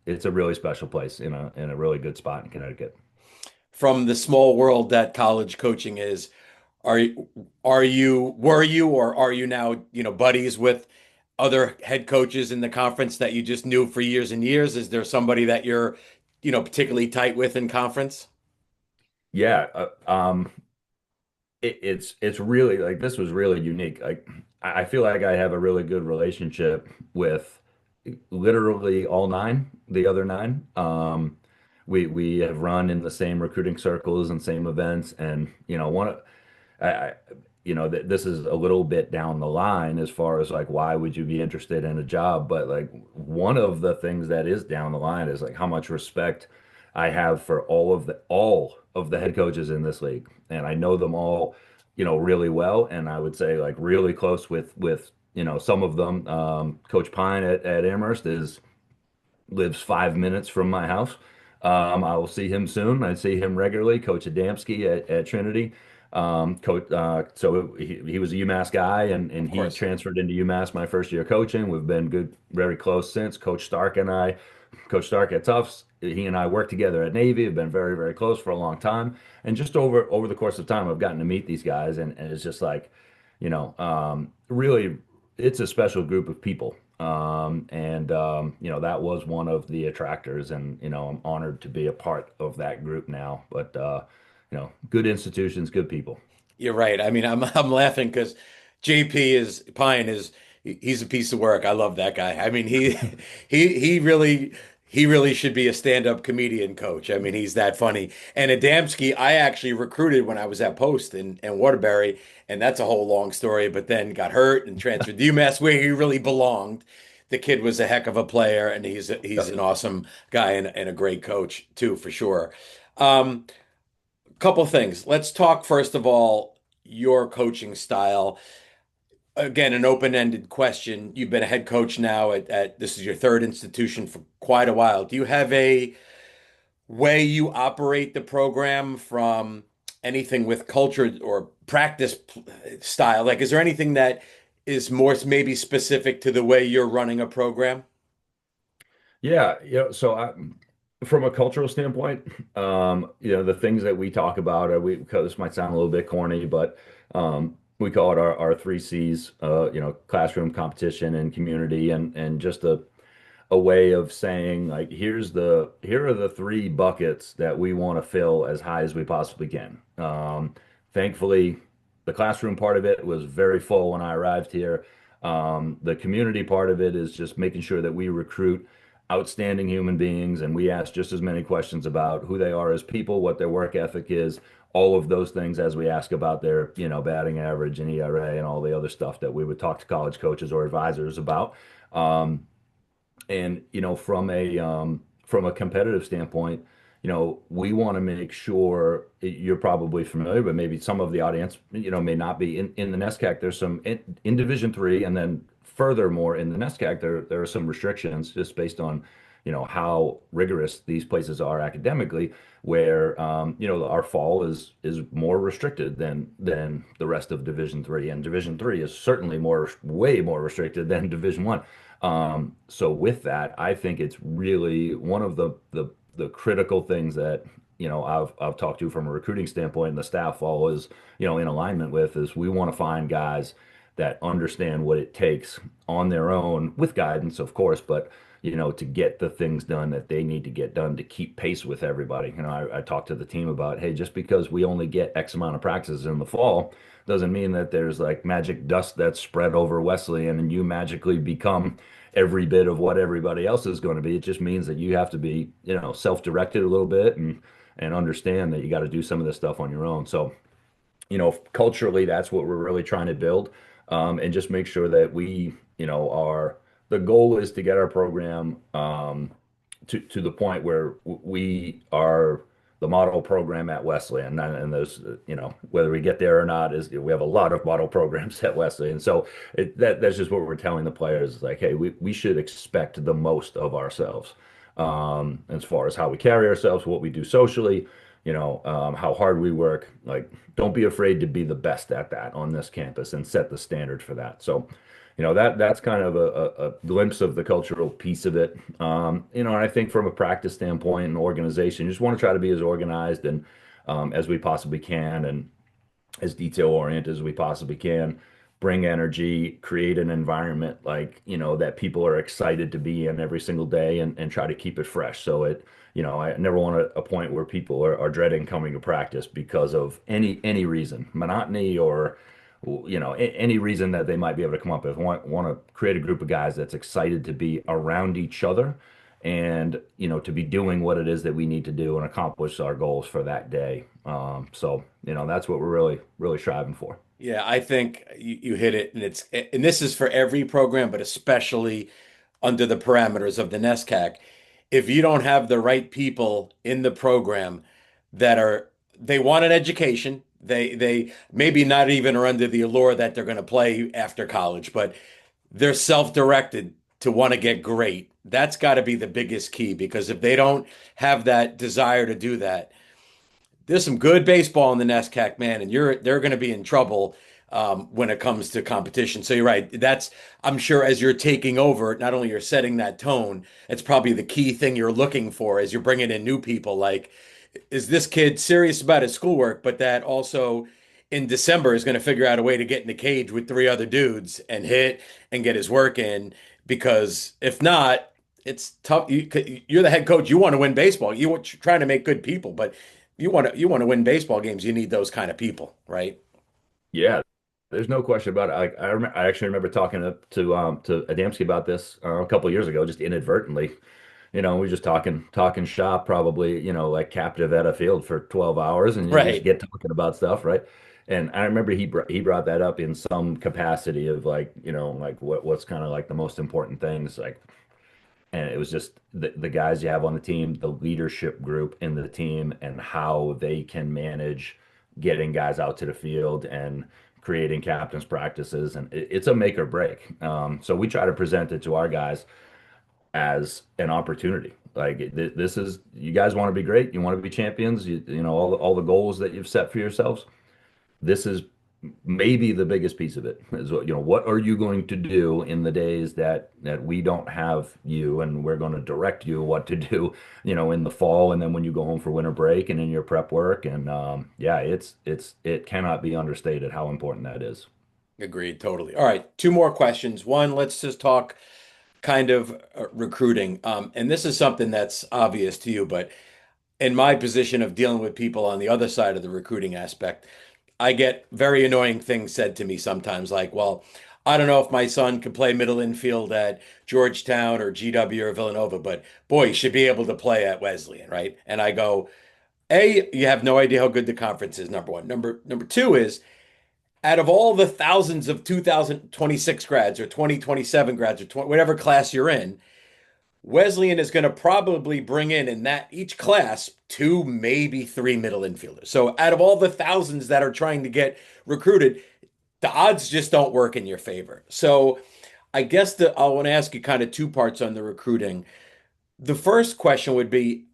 it's a really special place in a really good spot in Connecticut. From the small world that college coaching is, were you, or are you now, buddies with other head coaches in the conference that you just knew for years and years? Is there somebody that you're, particularly tight with in conference? Yeah, it's really like this was really unique. Like I feel like I have a really good relationship with literally all nine, the other nine. We have run in the same recruiting circles and same events, and I that this is a little bit down the line as far as like why would you be interested in a job, but like one of the things that is down the line is like how much respect I have for all of the head coaches in this league, and I know them all, really well, and I would say like really close with some of them. Coach Pine at Amherst is lives 5 minutes from my house. I will see him soon. I see him regularly. Coach 𝐃𝐨𝐧'𝐭 at Trinity. He was a UMass guy, and Of he course. transferred into UMass my first year coaching. We've been good, very close since. Coach Stark at Tufts, he and I worked together at Navy. Have been very, very close for a long time. And just over the course of time, I've gotten to meet these guys, and it's just like, really, it's a special group of people. That was one of the attractors, and I'm honored to be a part of that group now. But good institutions, good people. You're right. I mean, I'm laughing because JP is Pine is he's a piece of work. I love that guy. I mean, he really should be a stand-up comedian coach. I mean, he's that funny. And Adamski, I actually recruited when I was at Post in Waterbury, and that's a whole long story, but then got hurt and transferred to UMass where he really belonged. The kid was a heck of a player, and he's an awesome guy and a great coach too, for sure. Um, Couple things. Let's talk first of all your coaching style. Again, an open-ended question. You've been a head coach now at this is your third institution for quite a while. Do you have a way you operate the program, from anything with culture or practice style? Like, is there anything that is more maybe specific to the way you're running a program? Yeah, from a cultural standpoint, the things that we talk about are this might sound a little bit corny, but we call it our three C's, classroom, competition, and community, and just a way of saying like here are the three buckets that we want to fill as high as we possibly can. Thankfully, the classroom part of it was very full when I arrived here. The community part of it is just making sure that we recruit outstanding human beings, and we ask just as many questions about who they are as people, what their work ethic is, all of those things as we ask about their, batting average and ERA and all the other stuff that we would talk to college coaches or advisors about. And from a competitive standpoint, we want to make sure you're probably familiar, but maybe some of the audience, may not be in the NESCAC. There's some in Division III, and then furthermore in the NESCAC, there are some restrictions just based on, how rigorous these places are academically, where our fall is more restricted than the rest of Division III, and Division III is certainly way more restricted than Division I. So with that, I think it's really one of the critical things that I've talked to from a recruiting standpoint, and the staff all is in alignment with, is we want to find guys that understand what it takes on their own, with guidance, of course, but to get the things done that they need to get done to keep pace with everybody. I talked to the team about, hey, just because we only get X amount of practices in the fall doesn't mean that there's like magic dust that's spread over Wesleyan and you magically become every bit of what everybody else is going to be. It just means that you have to be, self-directed a little bit, and understand that you got to do some of this stuff on your own. So, culturally, that's what we're really trying to build, and just make sure that we, the goal is to get our program to the point where we are the model program at Wesleyan. And there's, whether we get there or not, is we have a lot of model programs at Wesleyan. So that's just what we're telling the players, is like, hey, we should expect the most of ourselves, as far as how we carry ourselves, what we do socially, how hard we work. Like, don't be afraid to be the best at that on this campus and set the standard for that. So, that's kind of a glimpse of the cultural piece of it. And I think from a practice standpoint and organization, you just want to try to be as organized and as we possibly can, and as detail oriented as we possibly can, bring energy, create an environment like, that people are excited to be in every single day, and try to keep it fresh. So I never want a point where people are dreading coming to practice because of any reason, monotony or, any reason that they might be able to come up with. Want to create a group of guys that's excited to be around each other and, to be doing what it is that we need to do and accomplish our goals for that day. So that's what we're really, really striving for. Yeah, I think you hit it, and this is for every program, but especially under the parameters of the NESCAC. If you don't have the right people in the program that they want an education, they maybe not even are under the allure that they're going to play after college, but they're self-directed to want to get great. That's got to be the biggest key, because if they don't have that desire to do that, there's some good baseball in the NESCAC, man, and they're going to be in trouble when it comes to competition. So you're right. I'm sure, as you're taking over, not only you're setting that tone, it's probably the key thing you're looking for as you're bringing in new people. Like, is this kid serious about his schoolwork, but that also in December is going to figure out a way to get in the cage with three other dudes and hit and get his work in? Because if not, it's tough. You're the head coach. You want to win baseball. You're trying to make good people, but you want to win baseball games. You need those kind of people, right? Yeah, there's no question about it. I actually remember talking to Adamski about this a couple of years ago, just inadvertently. We were just talking shop, probably, like captive at a field for 12 hours, and you just Right. get talking about stuff, right? And I remember he brought that up in some capacity of like, like what's kind of like the most important things, like, and it was just the guys you have on the team, the leadership group in the team, and how they can manage getting guys out to the field and creating captain's practices. And it's a make or break. So we try to present it to our guys as an opportunity. Like, this is, you guys want to be great, you want to be champions, all the goals that you've set for yourselves. This is maybe the biggest piece of it is what are you going to do in the days that we don't have you, and we're going to direct you what to do, in the fall, and then when you go home for winter break and in your prep work. And yeah, it cannot be understated how important that is. Agreed, totally. All right, two more questions. One, let's just talk kind of recruiting. And this is something that's obvious to you, but in my position of dealing with people on the other side of the recruiting aspect, I get very annoying things said to me sometimes, like, well, I don't know if my son could play middle infield at Georgetown or GW or Villanova, but boy, he should be able to play at Wesleyan, right? And I go, A, you have no idea how good the conference is, number one. Number two is, out of all the thousands of 2026 grads or 2027 grads or 20, whatever class you're in, Wesleyan is going to probably bring in that each class two, maybe three middle infielders. So out of all the thousands that are trying to get recruited, the odds just don't work in your favor. So I guess I want to ask you kind of two parts on the recruiting. The first question would be,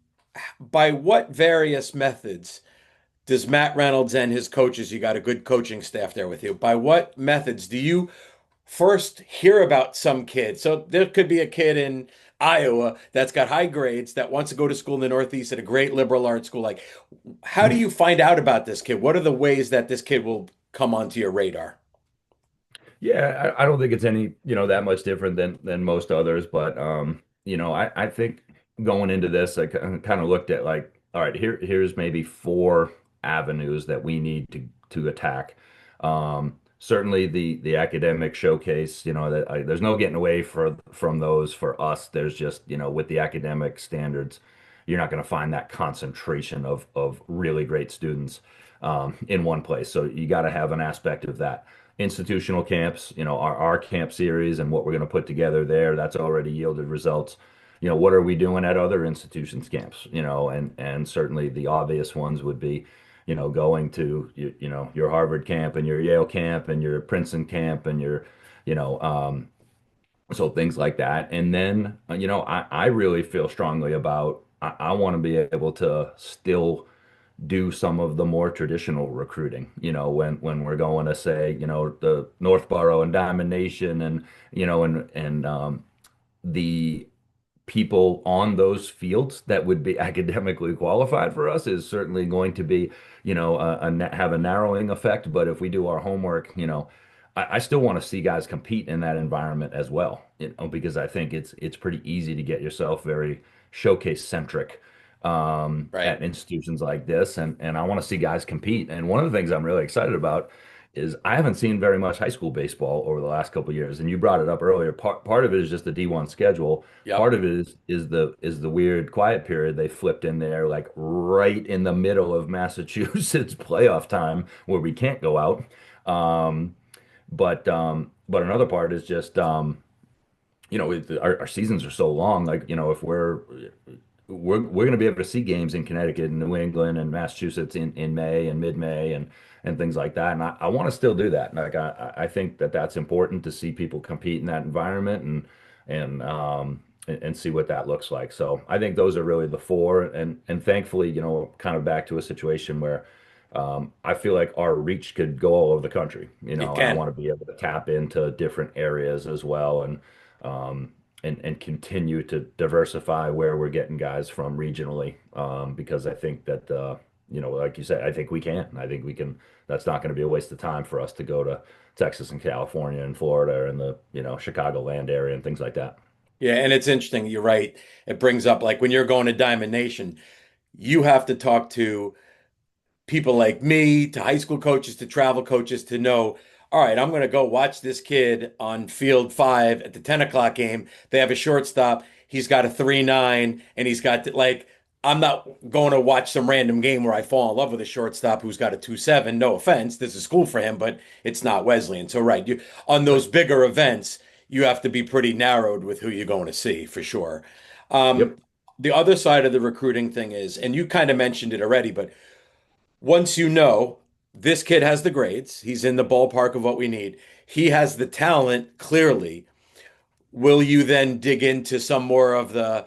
by what various methods does Matt Reynolds and his coaches, you got a good coaching staff there with you, by what methods do you first hear about some kid? So there could be a kid in Iowa that's got high grades that wants to go to school in the Northeast at a great liberal arts school. Like, how do you find out about this kid? What are the ways that this kid will come onto your radar? Yeah, I don't think it's any, that much different than most others, but I think going into this, I kind of looked at like, all right, here's maybe four avenues that we need to attack. Certainly the academic showcase, there's no getting away from those for us. There's just, with the academic standards, you're not going to find that concentration of really great students in one place. So you got to have an aspect of that. Institutional camps, our camp series and what we're going to put together there, that's already yielded results. What are we doing at other institutions camps? And certainly the obvious ones would be, going to your Harvard camp and your Yale camp and your Princeton camp and your, you know, so things like that. And then, I really feel strongly about I want to be able to still do some of the more traditional recruiting, when we're going to say, the Northborough and Diamond Nation and, the people on those fields that would be academically qualified for us is certainly going to be, have a narrowing effect. But if we do our homework, I still want to see guys compete in that environment as well, because I think it's pretty easy to get yourself very showcase centric Right. at institutions like this, and I want to see guys compete. And one of the things I'm really excited about is I haven't seen very much high school baseball over the last couple of years, and you brought it up earlier. Part of it is just the D1 schedule. Yep. Part of it is the weird quiet period they flipped in there, like right in the middle of Massachusetts playoff time, where we can't go out. Um, but another part is just our seasons are so long. Like, if we're going to be able to see games in Connecticut and New England and Massachusetts in May and mid-May and things like that. And I want to still do that. Like, I think that that's important to see people compete in that environment and see what that looks like. So I think those are really the four. And thankfully, kind of back to a situation where I feel like our reach could go all over the country, It and I can. want to be able to tap into different areas as well, um, and continue to diversify where we're getting guys from regionally, because I think that like you said, I think we can. I think we can. That's not going to be a waste of time for us to go to Texas and California and Florida and the Chicago land area and things like that. Yeah, and it's interesting. You're right. It brings up like when you're going to Diamond Nation, you have to talk to people like me, to high school coaches, to travel coaches to know, all right, I'm going to go watch this kid on field 5 at the 10 o'clock game. They have a shortstop. He's got a 3.9, and he's got like, I'm not going to watch some random game where I fall in love with a shortstop who's got a 2.7. No offense. This is cool for him, but it's not Wesleyan. So, right, you on those Right. bigger events, you have to be pretty narrowed with who you're going to see for sure. Um, Yep. the other side of the recruiting thing is, and you kind of mentioned it already, but once you know this kid has the grades, he's in the ballpark of what we need, he has the talent clearly. Will you then dig into some more of the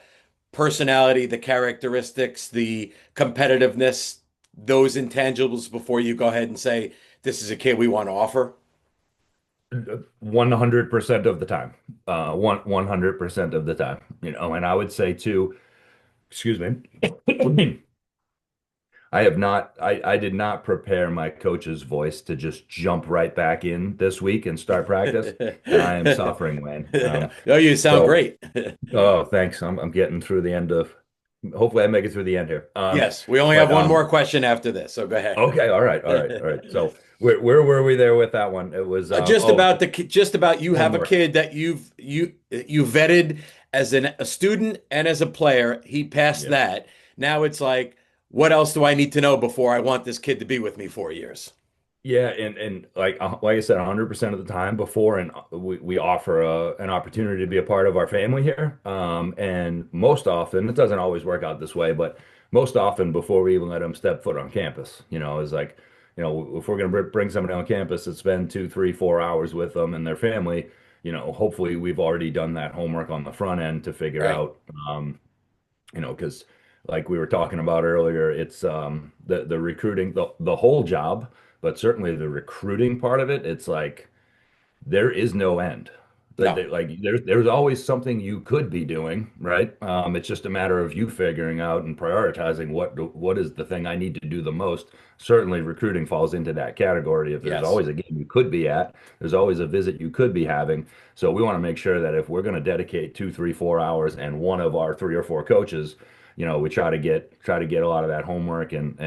personality, the characteristics, the competitiveness, those intangibles before you go ahead and say, this is a kid we want to offer? 100% of the time. 100% of the time. And I would say too, excuse me. I did not prepare my coach's voice to just jump right back in this week and start practice. And I am suffering, man. No, you sound So, great. oh, thanks. I'm getting through the end of, hopefully I make it through the end here. Yes, we only have But one more question after this, so go ahead. okay. All right. All right. All right. So where were we there with that one? It was, Just about you one have a more. kid that you vetted as a student and as a player. He passed Yeah. that. Now it's like, what else do I need to know before I want this kid to be with me 4 years? Yeah, and like I said, 100% of the time before, and we offer an opportunity to be a part of our family here. And most often, it doesn't always work out this way, but most often before we even let them step foot on campus, is like, if we're going to bring somebody on campus and spend 2, 3, 4 hours with them and their family, hopefully we've already done that homework on the front end to figure Right. out, because like we were talking about earlier, it's the recruiting, the whole job, but certainly the recruiting part of it, it's like there is no end. Like, No. there's always something you could be doing, right? It's just a matter of you figuring out and prioritizing what is the thing I need to do the most. Certainly, recruiting falls into that category. If there's Yes. always a game you could be at, there's always a visit you could be having. So we want to make sure that if we're going to dedicate 2, 3, 4 hours and one of our 3 or 4 coaches, we try to get a lot of that homework and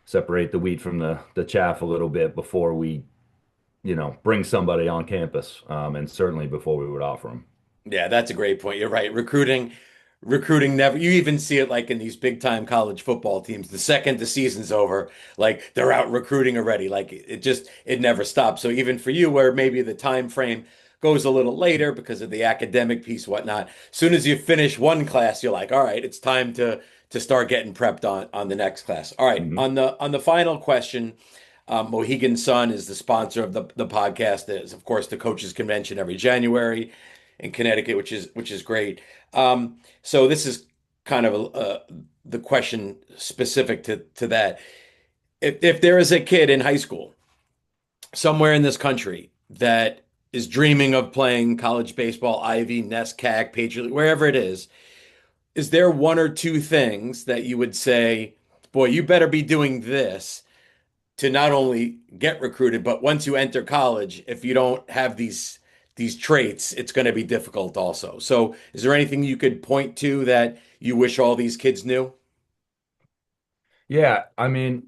separate the wheat from the chaff a little bit before we bring somebody on campus, and certainly before we would offer them. Yeah, that's a great point. You're right. Recruiting never, you even see it like in these big time college football teams. The second the season's over, like they're out recruiting already. Like it never stops. So even for you, where maybe the time frame goes a little later because of the academic piece, whatnot, as soon as you finish one class, you're like, all right, it's time to start getting prepped on the next class. All right. Hmm. On the final question, Mohegan Sun is the sponsor of the podcast. Is of course the coaches convention every January in Connecticut, which is great. So this is kind of the question specific to that. If there is a kid in high school somewhere in this country that is dreaming of playing college baseball, Ivy, NESCAC, Patriot League, wherever it is there one or two things that you would say, boy, you better be doing this to not only get recruited, but once you enter college, if you don't have these traits, it's going to be difficult also. So, is there anything you could point to that you wish all these kids knew? Yeah, I mean,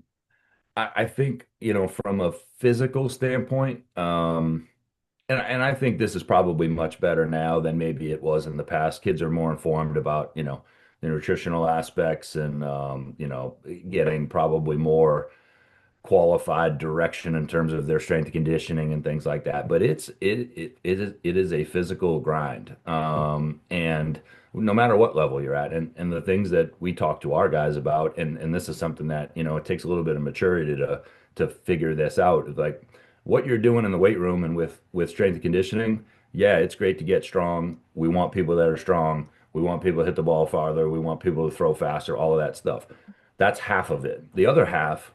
I think, from a physical standpoint, and I think this is probably much better now than maybe it was in the past. Kids are more informed about, the nutritional aspects and, getting probably more qualified direction in terms of their strength and conditioning and things like that. But it is a physical grind. And no matter what level you're at, and the things that we talk to our guys about, and this is something that, it takes a little bit of maturity to figure this out. Like what you're doing in the weight room and with strength and conditioning, yeah, it's great to get strong. We want people that are strong. We want people to hit the ball farther. We want people to throw faster, all of that stuff. That's half of it. The other half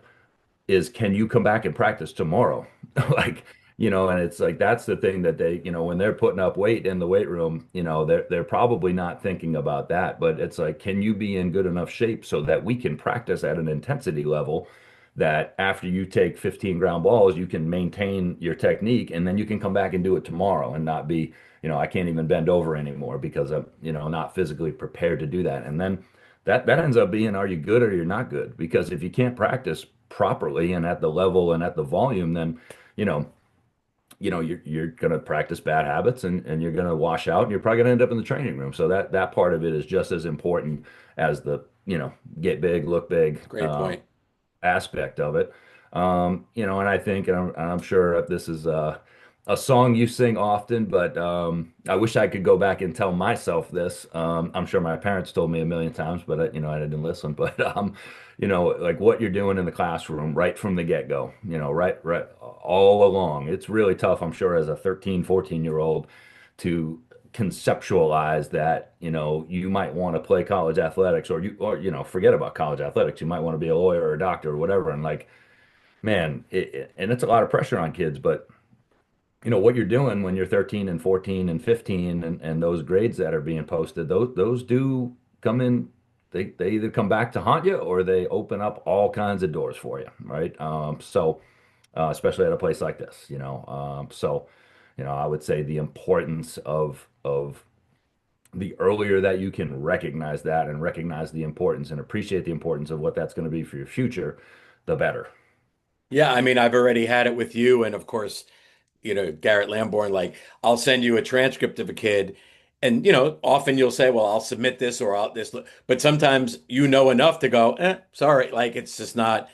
is, can you come back and practice tomorrow? Like, and it's like that's the thing that they, when they're putting up weight in the weight room, they're probably not thinking about that. But it's like, can you be in good enough shape so that we can practice at an intensity level that after you take 15 ground balls, you can maintain your technique and then you can come back and do it tomorrow and not be, I can't even bend over anymore because I'm, not physically prepared to do that. And then that ends up being, are you good or you're not good? Because if you can't practice properly and at the level and at the volume, then you know, you're gonna practice bad habits and you're gonna wash out and you're probably gonna end up in the training room. So that part of it is just as important as the, get big, look big, Great point. aspect of it. And I think, and I'm sure this is a song you sing often, but I wish I could go back and tell myself this. I'm sure my parents told me a million times, but I didn't listen. But like what you're doing in the classroom right from the get-go, right all along. It's really tough, I'm sure, as a 13, 14-year-old to conceptualize that, you might want to play college athletics or forget about college athletics. You might want to be a lawyer or a doctor or whatever. And like, man, and it's a lot of pressure on kids, but what you're doing when you're 13 and 14 and 15 and those grades that are being posted, those do come in. They either come back to haunt you or they open up all kinds of doors for you, right? So especially at a place like this, I would say the importance of the earlier that you can recognize that and recognize the importance and appreciate the importance of what that's going to be for your future, the better. Yeah, I mean, I've already had it with you, and of course, Garrett Lamborn, like I'll send you a transcript of a kid, and often you'll say, well, I'll submit this or I'll this, but sometimes enough to go, sorry, like it's just not,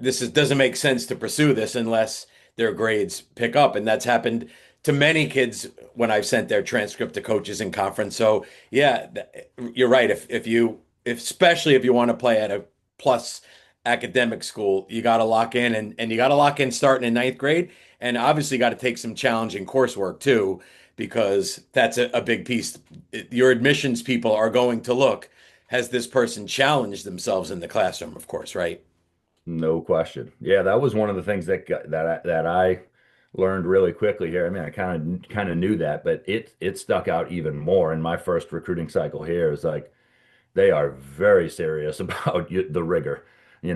doesn't make sense to pursue this unless their grades pick up. And that's happened to many kids when I've sent their transcript to coaches in conference. So yeah, you're right. Especially if you want to play at a plus academic school, you got to lock in and you got to lock in starting in ninth grade. And obviously got to take some challenging coursework too, because that's a big piece. Your admissions people are going to look, has this person challenged themselves in the classroom, of course, right? No question. Yeah, that was one of the things that I learned really quickly here. I mean, I kind of knew that, but it stuck out even more in my first recruiting cycle here. Is like they are very serious about the rigor. We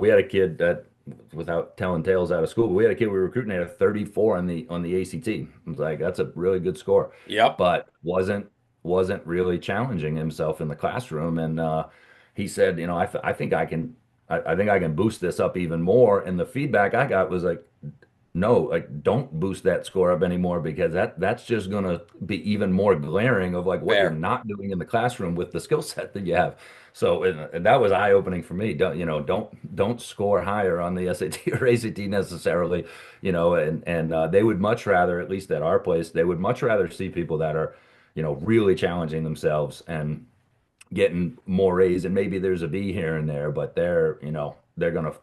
had a kid that, without telling tales out of school, we had a kid we were recruiting at a 34 on the ACT. It was like that's a really good score, Yep. but wasn't really challenging himself in the classroom. And he said, I think I can boost this up even more. And the feedback I got was like, no, like don't boost that score up anymore because that's just gonna be even more glaring of like what you're Fair. not doing in the classroom with the skill set that you have. So and that was eye-opening for me. Don't score higher on the SAT or ACT necessarily, and they would much rather, at least at our place, they would much rather see people that are, really challenging themselves and getting more A's, and maybe there's a B here and there, but they're gonna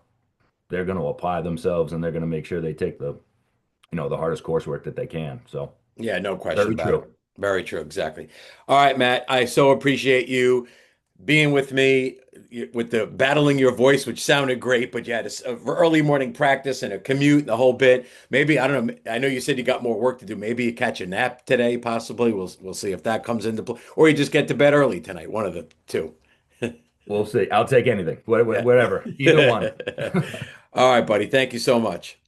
apply themselves and they're gonna make sure they take the hardest coursework that they can. So Yeah, no question very about it. true. Very true. Exactly. All right, Matt, I so appreciate you being with me with the battling your voice, which sounded great, but you had a early morning practice and a commute and the whole bit. Maybe, I don't know. I know you said you got more work to do. Maybe you catch a nap today, possibly. We'll see if that comes into play, or you just get to bed early tonight. One of the two. We'll see. I'll take anything. Yeah. Whatever. Either one. All right, buddy. Thank you so much.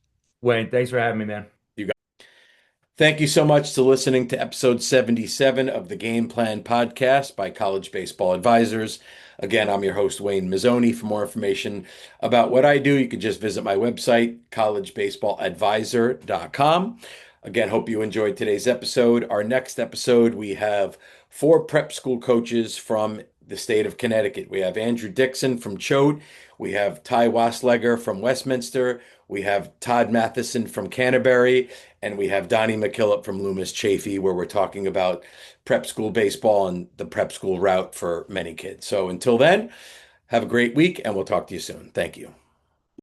Wayne, thanks for having me, man. You got. Thank you so much to listening to episode 77 of the Game Plan Podcast by College Baseball Advisors. Again, I'm your host, Wayne Mazzoni. For more information about what I do, you can just visit my website, collegebaseballadvisor.com. Again, hope you enjoyed today's episode. Our next episode, we have 4 prep school coaches from the state of Connecticut. We have Andrew Dixon from Choate. We have Ty Wasleger from Westminster. We have Todd Matheson from Canterbury. And we have Donnie McKillop from Loomis Chaffee, where we're talking about prep school baseball and the prep school route for many kids. So until then, have a great week, and we'll talk to you soon. Thank you.